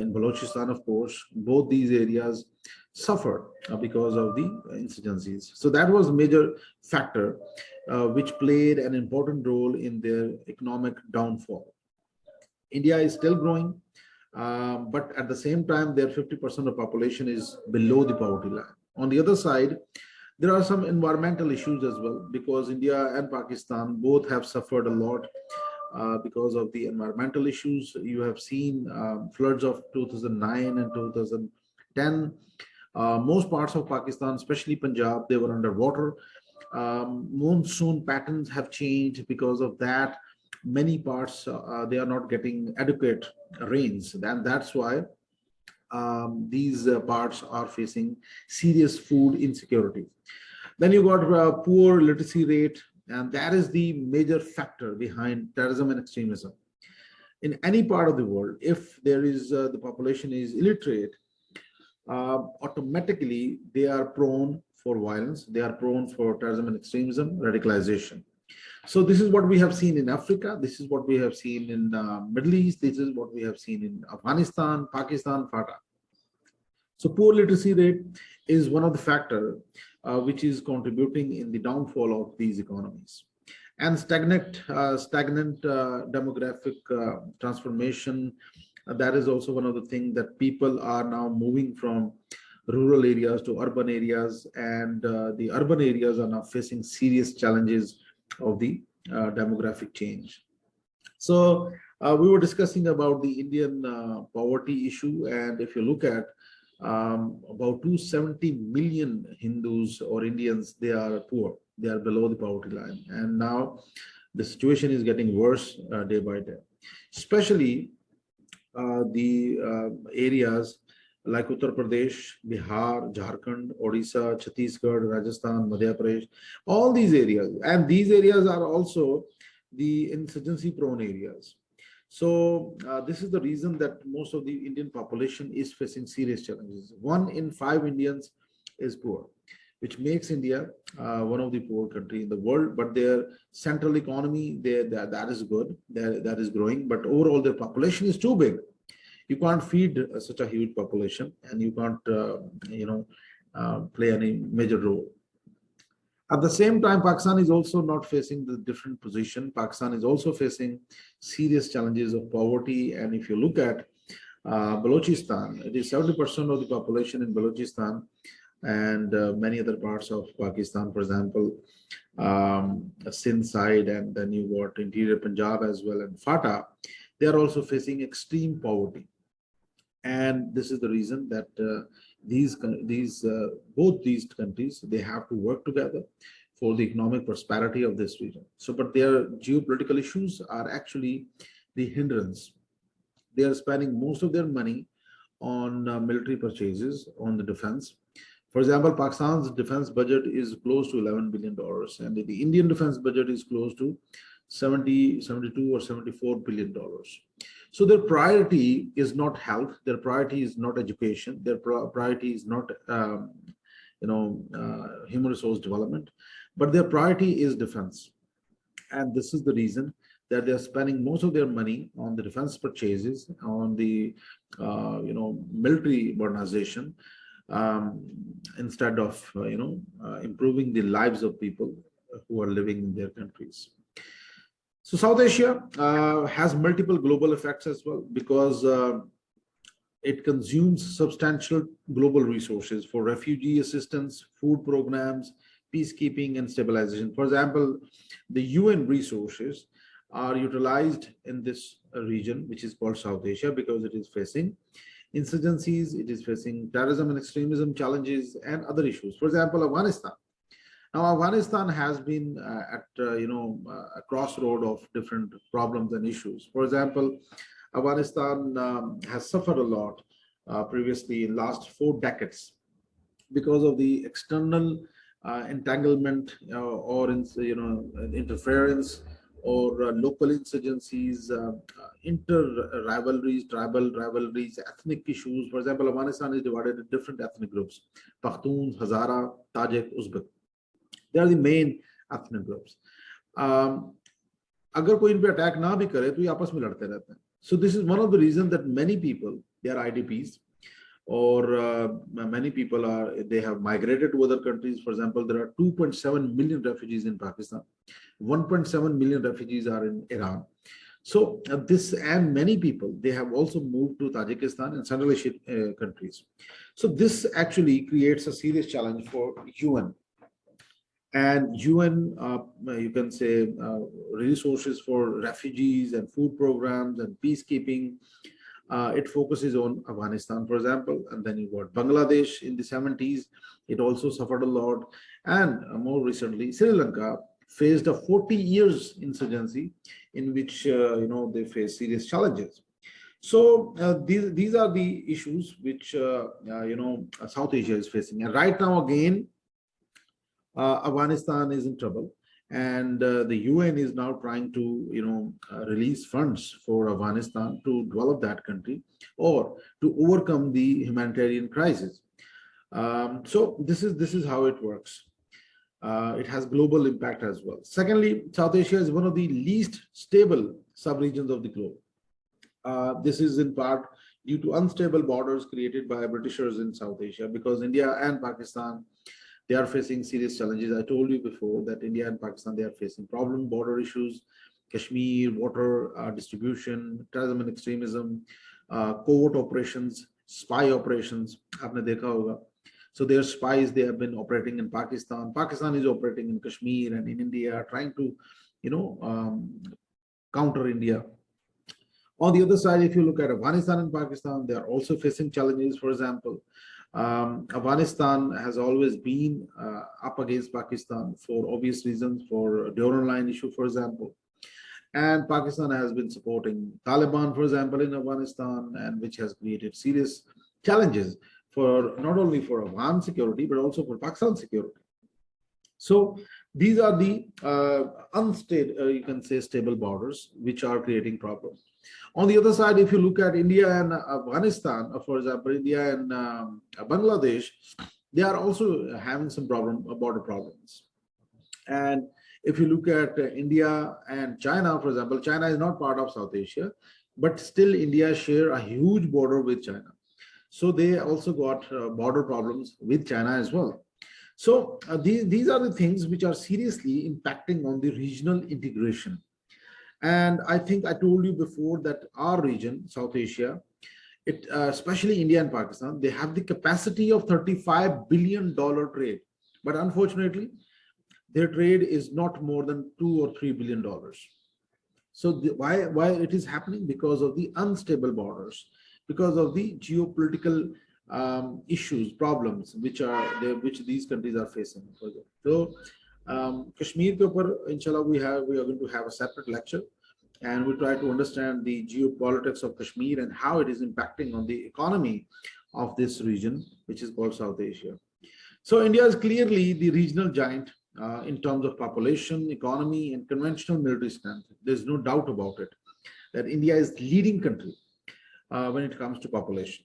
in Balochistan, of course, both these areas suffered because of the insurgencies. So that was a major factor which played an important role in their economic downfall. India is still growing, but at the same time, their 50% of population is below the poverty line. On the other side, there are some environmental issues as well, because India and Pakistan both have suffered a lot because of the environmental issues. You have seen floods of 2009 and 2010. Most parts of Pakistan, especially Punjab, they were underwater. Monsoon patterns have changed because of that. Many parts they are not getting adequate rains, and that's why these parts are facing serious food insecurity. Then you got poor literacy rate, and that is the major factor behind terrorism and extremism. In any part of the world, if there is the population is illiterate, automatically they are prone for violence, they are prone for terrorism and extremism, radicalization. So this is what we have seen in Africa, this is what we have seen in Middle East, this is what we have seen in Afghanistan, Pakistan, FATA. So poor literacy rate is one of the factors which is contributing in the downfall of these economies. And stagnant demographic transformation, that is also one of the things that people are now moving from rural areas to urban areas, and the urban areas are now facing serious challenges of the demographic change. So we were discussing about the Indian poverty issue, and if you look at about 270 million Hindus or Indians, they are poor, they are below the poverty line, and now the situation is getting worse day by day, especially the areas like Uttar Pradesh, Bihar, Jharkhand, Odisha, Chhattisgarh, Rajasthan, Madhya Pradesh, all these areas. And these areas are also the insurgency prone areas. So this is the reason that most of the Indian population is facing serious challenges. 1 in 5 Indians is poor, which makes India one of the poor countries in the world. But their central economy, that is good, that is growing, but overall their population is too big. You can't feed such a huge population, and you can't, play any major role. At the same time, Pakistan is also not facing the different position. Pakistan is also facing serious challenges of poverty. And if you look at Balochistan, it is 70% of the population in Balochistan, and many other parts of Pakistan, for example, Sindh side, and then you got interior Punjab as well, and FATA, they are also facing extreme poverty. And this is the reason that both these countries, they have to work together for the economic prosperity of this region. So, but their geopolitical issues are actually the hindrance. They are spending most of their money on military purchases, on the defense. For example, Pakistan's defense budget is close to $11 billion, and the Indian defense budget is close to 72 or $74 billion. So their priority is not health, their priority is not education, their priority is not human resource development, but their priority is defense. And this is the reason that they're spending most of their money on the defense purchases, on the military modernization, instead of improving the lives of people who are living in their countries. So South Asia has multiple global effects as well, because it consumes substantial global resources for refugee assistance, food programs, peacekeeping, and stabilization. For example, the UN resources are utilized in this region, which is called South Asia, because it is facing insurgencies, it is facing terrorism and extremism challenges, and other issues. For example, Afghanistan. Now, Afghanistan has been at a crossroad of different problems and issues. For example, Afghanistan has suffered a lot previously in last 4 decades because of the external entanglement or interference, or local insurgencies, inter-rivalries, tribal rivalries, ethnic issues. For example, Afghanistan is divided into different ethnic groups: Pakhtuns, Hazara, Tajik, Uzbek. They are the main ethnic groups. अगर कोई इन पे attack ना भी करे तो ये आपस में लड़ते रहते हैं. So this is one of the reasons that many people they are IDPs, or many people they have migrated to other countries. For example, there are 2.7 million refugees in Pakistan, 1.7 million refugees are in Iran. So this, and many people, they have also moved to Tajikistan and Central Asian countries. So this actually creates a serious challenge for UN. And UN, you can say, resources for refugees and food programs and peacekeeping. It focuses on Afghanistan, for example, and then you got Bangladesh in the 70s. It also suffered a lot. And more recently, Sri Lanka faced a 40 years insurgency in which, they face serious challenges. So these are the issues which, South Asia is facing. And right now, again, Afghanistan is in trouble, and the UN is now trying to release funds for Afghanistan to develop that country or to overcome the humanitarian crisis. So this is how it works. It has global impact as well. Secondly, South Asia is one of the least stable sub-regions of the globe. This is in part due to unstable borders created by Britishers in South Asia, because India and Pakistan, they are facing serious challenges. I told you before that India and Pakistan, they are facing problem border issues, Kashmir, water distribution, terrorism and extremism, covert operations, spy operations. Aapne dekha hoga. So their spies, they have been operating in Pakistan. Pakistan is operating in Kashmir and in India, trying to, counter India. On the other side, if you look at Afghanistan and Pakistan, they are also facing challenges. For example, Afghanistan has always been up against Pakistan for obvious reasons, for Durand Line issue, for example. And Pakistan has been supporting Taliban, for example, in Afghanistan, and which has created serious challenges for not only for Afghan security, but also for Pakistan security. So these are the unstable, you can say, stable borders, which are creating problems. On the other side, if you look at India and Afghanistan, for example, India and Bangladesh, they are also having some border problems. And if you look at India and China, for example, China is not part of South Asia, but still India share a huge border with China. So they also got border problems with China as well. So these are the things which are seriously impacting on the regional integration. And I think I told you before that our region, South Asia, especially India and Pakistan, they have the capacity of $35 billion trade. But unfortunately, their trade is not more than $2 or $3 billion. So why it is happening? Because of the unstable borders, because of the geopolitical issues, problems which these countries are facing. So Kashmir ke upar, inshallah, we are going to have a separate lecture, and we try to understand the geopolitics of Kashmir and how it is impacting on the economy of this region, which is called South Asia. So India is clearly the regional giant in terms of population, economy, and conventional military strength. There's no doubt about it that India is the leading country when it comes to population,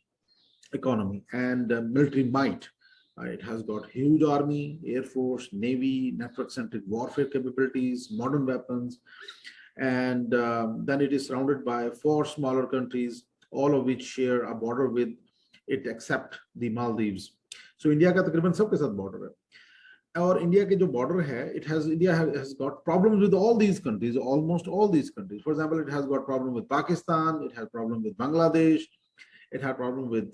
economy, and military might. It has got huge army, air force, navy, network-centric warfare capabilities, modern weapons, and then it is surrounded by 4 smaller countries, all of which share a border with it except the Maldives. So India का तकरीबन सबके साथ border है. और India के जो border है, India has got problems with all these countries, almost all these countries. For example, it has got problem with Pakistan, it has problem with Bangladesh, it had problem with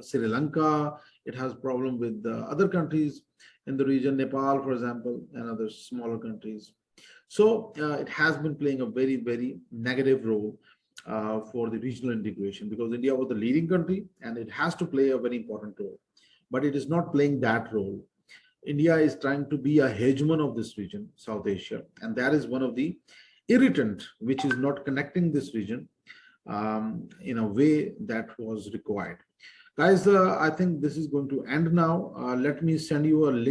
Sri Lanka, it has problem with other countries in the region, Nepal, for example, and other smaller countries. So it has been playing a very, very negative role for the regional integration, because India was the leading country and it has to play a very important role, but it is not playing that role. India is trying to be a hegemon of this region, South Asia, and that is one of the irritant which is not connecting this region in a way that was required. Guys, I think this is going to end now. Let me send you a link.